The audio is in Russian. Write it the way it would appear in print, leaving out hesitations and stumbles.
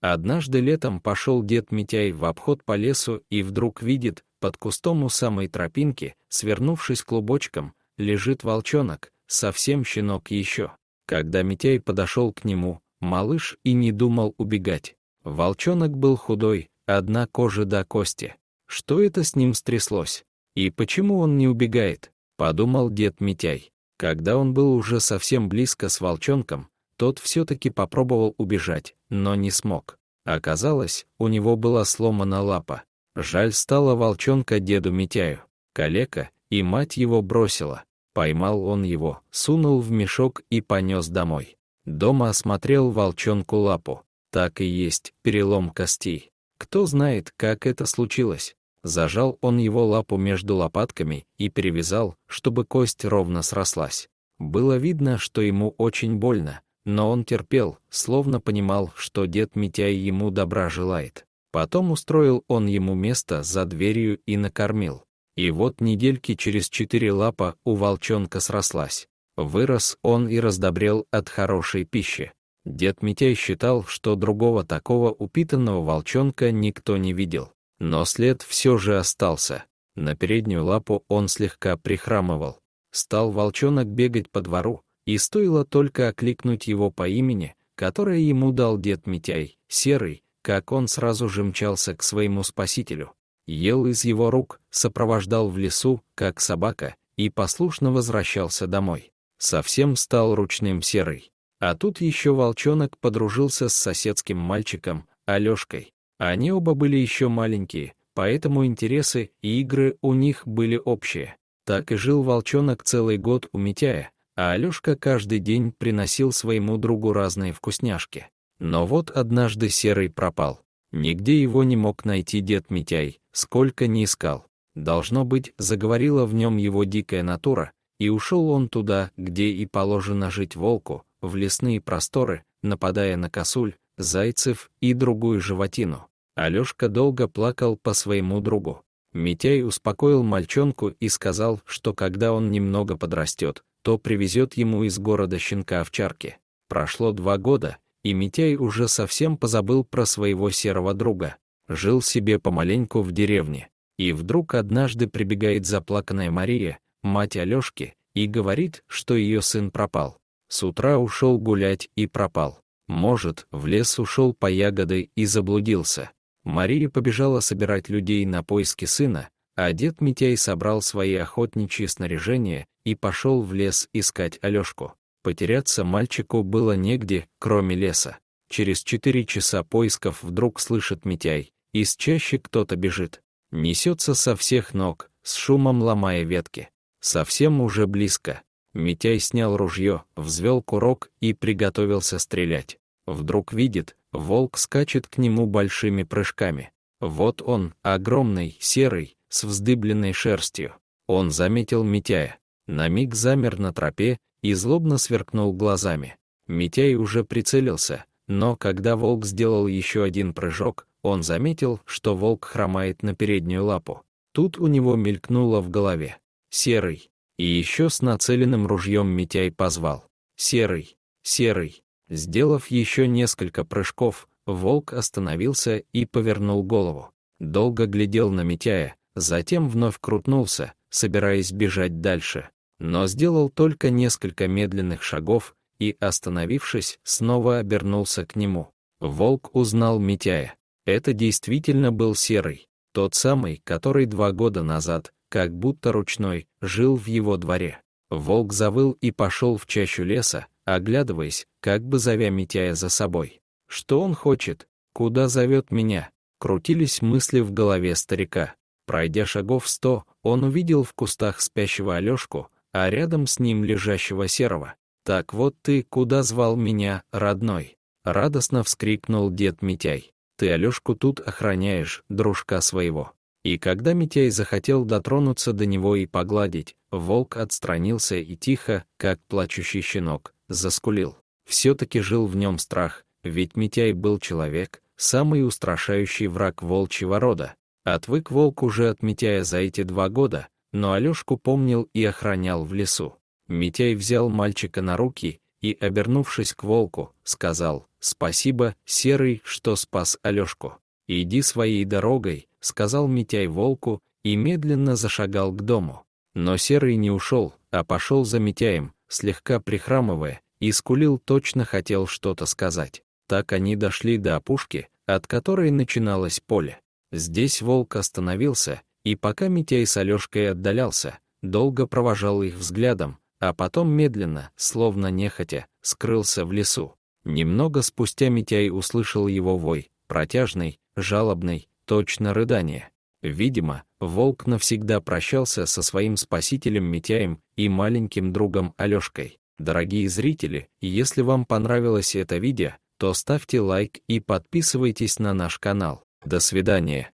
Однажды летом пошел дед Митяй в обход по лесу и вдруг видит, под кустом у самой тропинки, свернувшись клубочком, лежит волчонок, совсем щенок еще. Когда Митяй подошел к нему, малыш и не думал убегать. Волчонок был худой, одна кожа до кости. Что это с ним стряслось? И почему он не убегает? Подумал дед Митяй. Когда он был уже совсем близко с волчонком, тот все-таки попробовал убежать, но не смог. Оказалось, у него была сломана лапа. Жаль стало волчонка деду Митяю. Калека, и мать его бросила. Поймал он его, сунул в мешок и понес домой. Дома осмотрел волчонку лапу. Так и есть, перелом костей. Кто знает, как это случилось. Зажал он его лапу между лопатками и перевязал, чтобы кость ровно срослась. Было видно, что ему очень больно, но он терпел, словно понимал, что дед Митяй ему добра желает. Потом устроил он ему место за дверью и накормил. И вот недельки через 4 лапа у волчонка срослась. Вырос он и раздобрел от хорошей пищи. Дед Митяй считал, что другого такого упитанного волчонка никто не видел. Но след все же остался. На переднюю лапу он слегка прихрамывал. Стал волчонок бегать по двору, и стоило только окликнуть его по имени, которое ему дал дед Митяй, Серый, как он сразу же мчался к своему спасителю. Ел из его рук, сопровождал в лесу, как собака, и послушно возвращался домой. Совсем стал ручным Серый. А тут еще волчонок подружился с соседским мальчиком, Алешкой. Они оба были еще маленькие, поэтому интересы и игры у них были общие. Так и жил волчонок целый год у Митяя, а Алешка каждый день приносил своему другу разные вкусняшки. Но вот однажды Серый пропал. Нигде его не мог найти дед Митяй, сколько ни искал. Должно быть, заговорила в нем его дикая натура, и ушел он туда, где и положено жить волку, в лесные просторы, нападая на косуль, зайцев и другую животину. Алешка долго плакал по своему другу. Митяй успокоил мальчонку и сказал, что когда он немного подрастет, то привезет ему из города щенка-овчарки. Прошло 2 года, и Митяй уже совсем позабыл про своего серого друга. Жил себе помаленьку в деревне. И вдруг однажды прибегает заплаканная Мария, мать Алешки, и говорит, что ее сын пропал. С утра ушел гулять и пропал. Может, в лес ушел по ягоды и заблудился. Мария побежала собирать людей на поиски сына, а дед Митяй собрал свои охотничьи снаряжения и пошел в лес искать Алешку. Потеряться мальчику было негде, кроме леса. Через 4 часа поисков вдруг слышит Митяй, из чащи кто-то бежит. Несется со всех ног, с шумом ломая ветки. Совсем уже близко. Митяй снял ружье, взвел курок и приготовился стрелять. Вдруг видит, волк скачет к нему большими прыжками. Вот он, огромный, серый, с вздыбленной шерстью. Он заметил Митяя. На миг замер на тропе и злобно сверкнул глазами. Митяй уже прицелился, но когда волк сделал еще один прыжок, он заметил, что волк хромает на переднюю лапу. Тут у него мелькнуло в голове: «Серый». И еще с нацеленным ружьем Митяй позвал: «Серый, Серый». Сделав еще несколько прыжков, волк остановился и повернул голову. Долго глядел на Митяя, затем вновь крутнулся, собираясь бежать дальше. Но сделал только несколько медленных шагов и, остановившись, снова обернулся к нему. Волк узнал Митяя. Это действительно был Серый, тот самый, который 2 года назад, как будто ручной, жил в его дворе. Волк завыл и пошел в чащу леса, оглядываясь, как бы зовя Митяя за собой. Что он хочет? Куда зовет меня? Крутились мысли в голове старика. Пройдя шагов 100, он увидел в кустах спящего Алешку, а рядом с ним лежащего Серого. «Так вот ты куда звал меня, родной?» — радостно вскрикнул дед Митяй. «Ты Алешку тут охраняешь, дружка своего». И когда Митяй захотел дотронуться до него и погладить, волк отстранился и тихо, как плачущий щенок, заскулил. Все-таки жил в нем страх, ведь Митяй был человек, самый устрашающий враг волчьего рода. Отвык волк уже от Митяя за эти 2 года, но Алешку помнил и охранял в лесу. Митяй взял мальчика на руки и, обернувшись к волку, сказал: «Спасибо, Серый, что спас Алешку. Иди своей дорогой», — сказал Митяй волку и медленно зашагал к дому. Но Серый не ушел, а пошел за Митяем, слегка прихрамывая, и скулил, точно хотел что-то сказать. Так они дошли до опушки, от которой начиналось поле. Здесь волк остановился, и пока Митяй с Алешкой отдалялся, долго провожал их взглядом, а потом медленно, словно нехотя, скрылся в лесу. Немного спустя Митяй услышал его вой, протяжный, жалобный, точно рыдание. Видимо, волк навсегда прощался со своим спасителем Митяем и маленьким другом Алешкой. Дорогие зрители, если вам понравилось это видео, то ставьте лайк и подписывайтесь на наш канал. До свидания.